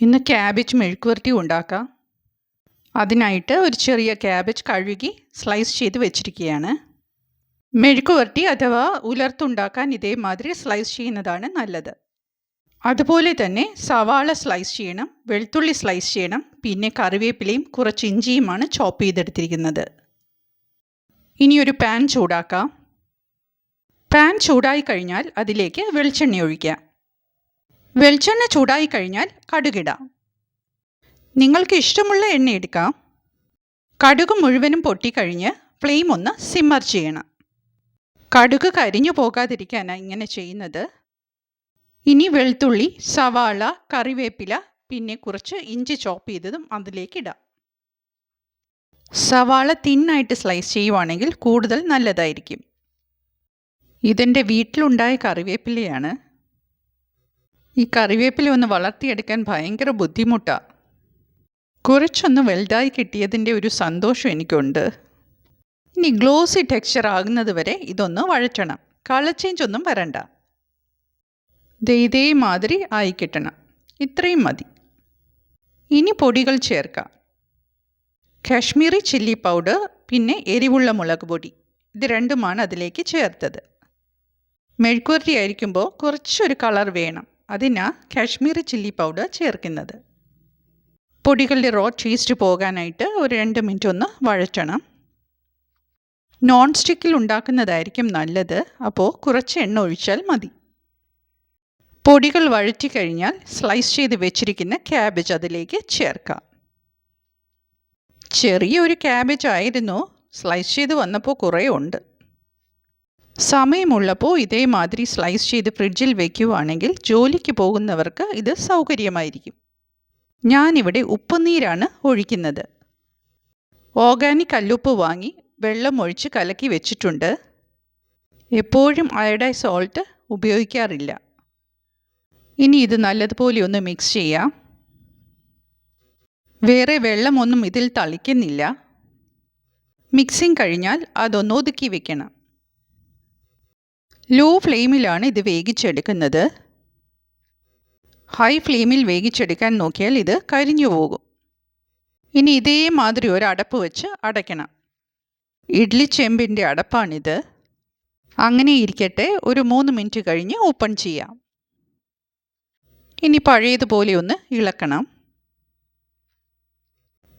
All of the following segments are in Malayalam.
ഇന്ന് ക്യാബേജ് മെഴുക്കുവരട്ടി ഉണ്ടാക്കാം. അതിനായിട്ട് ഒരു ചെറിയ ക്യാബേജ് കഴുകി സ്ലൈസ് ചെയ്ത് വെച്ചിരിക്കുകയാണ്. മെഴുക്കുവരട്ടി അഥവാ ഉലർത്തുണ്ടാക്കാൻ ഇതേമാതിരി സ്ലൈസ് ചെയ്യുന്നതാണ് നല്ലത്. അതുപോലെ തന്നെ സവാള സ്ലൈസ് ചെയ്യണം, വെളുത്തുള്ളി സ്ലൈസ് ചെയ്യണം, പിന്നെ കറിവേപ്പിലയും കുറച്ച് ഇഞ്ചിയുമാണ് ചോപ്പ് ചെയ്തെടുത്തിരിക്കുന്നത്. ഇനി ഒരു പാൻ ചൂടാക്കാം. പാൻ ചൂടായി കഴിഞ്ഞാൽ അതിലേക്ക് വെളിച്ചെണ്ണ ഒഴിക്കാം. വെളിച്ചെണ്ണ ചൂടായി കഴിഞ്ഞാൽ കടുകിടാം. നിങ്ങൾക്ക് ഇഷ്ടമുള്ള എണ്ണ എടുക്കാം. കടുക് മുഴുവനും പൊട്ടിക്കഴിഞ്ഞ് ഫ്ലെയിം ഒന്ന് സിമ്മർ ചെയ്യണം. കടുക് കരിഞ്ഞു പോകാതിരിക്കാനാണ് ഇങ്ങനെ ചെയ്യുന്നത്. ഇനി വെളുത്തുള്ളി, സവാള, കറിവേപ്പില, പിന്നെ കുറച്ച് ഇഞ്ചി ചോപ്പ് ചെയ്തതും അതിലേക്ക് ഇടാം. സവാള തിന്നായിട്ട് സ്ലൈസ് ചെയ്യുവാണെങ്കിൽ കൂടുതൽ നല്ലതായിരിക്കും. ഇതെൻ്റെ വീട്ടിലുണ്ടായ കറിവേപ്പിലയാണ്. ഈ കറിവേപ്പില ഒന്ന് വളർത്തിയെടുക്കാൻ ഭയങ്കര ബുദ്ധിമുട്ടാണ്. കുറച്ചൊന്ന് വലുതായി കിട്ടിയതിൻ്റെ ഒരു സന്തോഷം എനിക്കുണ്ട്. ഇനി ഗ്ലോസി ടെക്സ്ചർ ആകുന്നത് വരെ ഇതൊന്ന് വഴറ്റണം. കളർ ചേഞ്ച് ഒന്നും വരണ്ട. ഇതേമാതിരി ആയി കിട്ടണം. ഇത്രയും മതി. ഇനി പൊടികൾ ചേർക്കാം. കാശ്മീരി ചില്ലി പൗഡർ, പിന്നെ എരിവുള്ള മുളക് പൊടി, ഇത് രണ്ടുമാണ് അതിലേക്ക് ചേർത്തത്. മെഴുക്കുവരട്ടി ആയിരിക്കുമ്പോൾ കുറച്ചൊരു കളർ വേണം. അതിനാണ് കാശ്മീരി ചില്ലി പൗഡർ ചേർക്കുന്നത്. പൊടികളുടെ റോ ടേസ്റ്റ് പോകാനായിട്ട് ഒരു 2 മിനിറ്റ് ഒന്ന് വഴറ്റണം. നോൺ സ്റ്റിക്കിൽ ഉണ്ടാക്കുന്നതായിരിക്കും നല്ലത്. അപ്പോൾ കുറച്ച് എണ്ണ ഒഴിച്ചാൽ മതി. പൊടികൾ വഴറ്റി കഴിഞ്ഞാൽ സ്ലൈസ് ചെയ്ത് വെച്ചിരിക്കുന്ന ക്യാബേജ് അതിലേക്ക് ചേർക്കാം. ചെറിയൊരു ക്യാബേജ് ആയിരുന്നു, സ്ലൈസ് ചെയ്ത് വന്നപ്പോൾ കുറേ ഉണ്ട്. സമയമുള്ളപ്പോൾ ഇതേമാതിരി സ്ലൈസ് ചെയ്ത് ഫ്രിഡ്ജിൽ വയ്ക്കുവാണെങ്കിൽ ജോലിക്ക് പോകുന്നവർക്ക് ഇത് സൗകര്യമായിരിക്കും. ഞാനിവിടെ ഉപ്പുനീരാണ് ഒഴിക്കുന്നത്. ഓർഗാനിക് കല്ലുപ്പ് വാങ്ങി വെള്ളം ഒഴിച്ച് കലക്കി വെച്ചിട്ടുണ്ട്. എപ്പോഴും അയഡൈസ് സോൾട്ട് ഉപയോഗിക്കാറില്ല. ഇനി ഇത് നല്ലതുപോലെ ഒന്ന് മിക്സ് ചെയ്യാം. വേറെ വെള്ളമൊന്നും ഇതിൽ തളിക്കുന്നില്ല. മിക്സിങ് കഴിഞ്ഞാൽ അതൊന്ന് ഒതുക്കി വെക്കണം. ലോ ഫ്ലെയിമിലാണ് ഇത് വേവിച്ചെടുക്കുന്നത്. ഹൈ ഫ്ലെയിമിൽ വേവിച്ചെടുക്കാൻ നോക്കിയാൽ ഇത് കരിഞ്ഞു പോകും. ഇനി ഇതേമാതിരി ഒരു അടപ്പ് വെച്ച് അടയ്ക്കണം. ഇഡ്ഡലി ചെമ്പിൻ്റെ അടപ്പാണിത്. അങ്ങനെ ഇരിക്കട്ടെ. ഒരു 3 മിനിറ്റ് കഴിഞ്ഞ് ഓപ്പൺ ചെയ്യാം. ഇനി പഴയതുപോലെ ഒന്ന് ഇളക്കണം.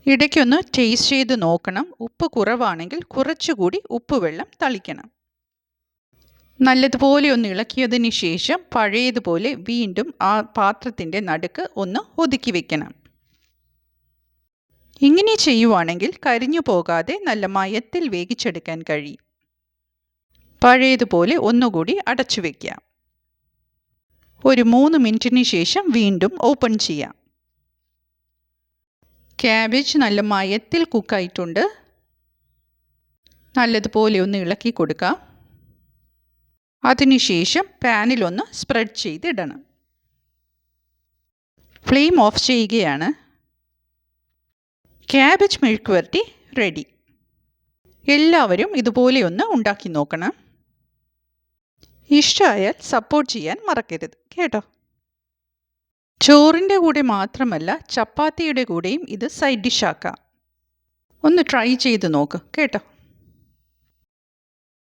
ഇടയ്ക്കൊന്ന് ടേസ്റ്റ് ചെയ്ത് നോക്കണം. ഉപ്പ് കുറവാണെങ്കിൽ കുറച്ചുകൂടി ഉപ്പ് വെള്ളം തളിക്കണം. നല്ലതുപോലെ ഒന്ന് ഇളക്കിയതിന് ശേഷം പഴയതുപോലെ വീണ്ടും ആ പാത്രത്തിൻ്റെ നടുക്ക് ഒന്ന് ഒതുക്കി വെക്കണം. ഇങ്ങനെ ചെയ്യുവാണെങ്കിൽ കരിഞ്ഞു പോകാതെ നല്ല മയത്തിൽ വേവിച്ചെടുക്കാൻ കഴിയും. പഴയതുപോലെ ഒന്നുകൂടി അടച്ചു വയ്ക്കാം. ഒരു 3 മിനിറ്റിന് ശേഷം വീണ്ടും ഓപ്പൺ ചെയ്യാം. ക്യാബേജ് നല്ല മയത്തിൽ കുക്കായിട്ടുണ്ട്. നല്ലതുപോലെ ഒന്ന് ഇളക്കി കൊടുക്കാം. അതിനുശേഷം പാനിലൊന്ന് സ്പ്രെഡ് ചെയ്തിടണം. ഫ്ലെയിം ഓഫ് ചെയ്യുകയാണ്. ക്യാബേജ് മെഴുക്കുവരട്ടി റെഡി. എല്ലാവരും ഇതുപോലെ ഒന്ന് ഉണ്ടാക്കി നോക്കണം. ഇഷ്ടമായാൽ സപ്പോർട്ട് ചെയ്യാൻ മറക്കരുത് കേട്ടോ. ചോറിൻ്റെ കൂടെ മാത്രമല്ല, ചപ്പാത്തിയുടെ കൂടെയും ഇത് സൈഡ് ഡിഷാക്കാം. ഒന്ന് ട്രൈ ചെയ്ത് നോക്ക് കേട്ടോ.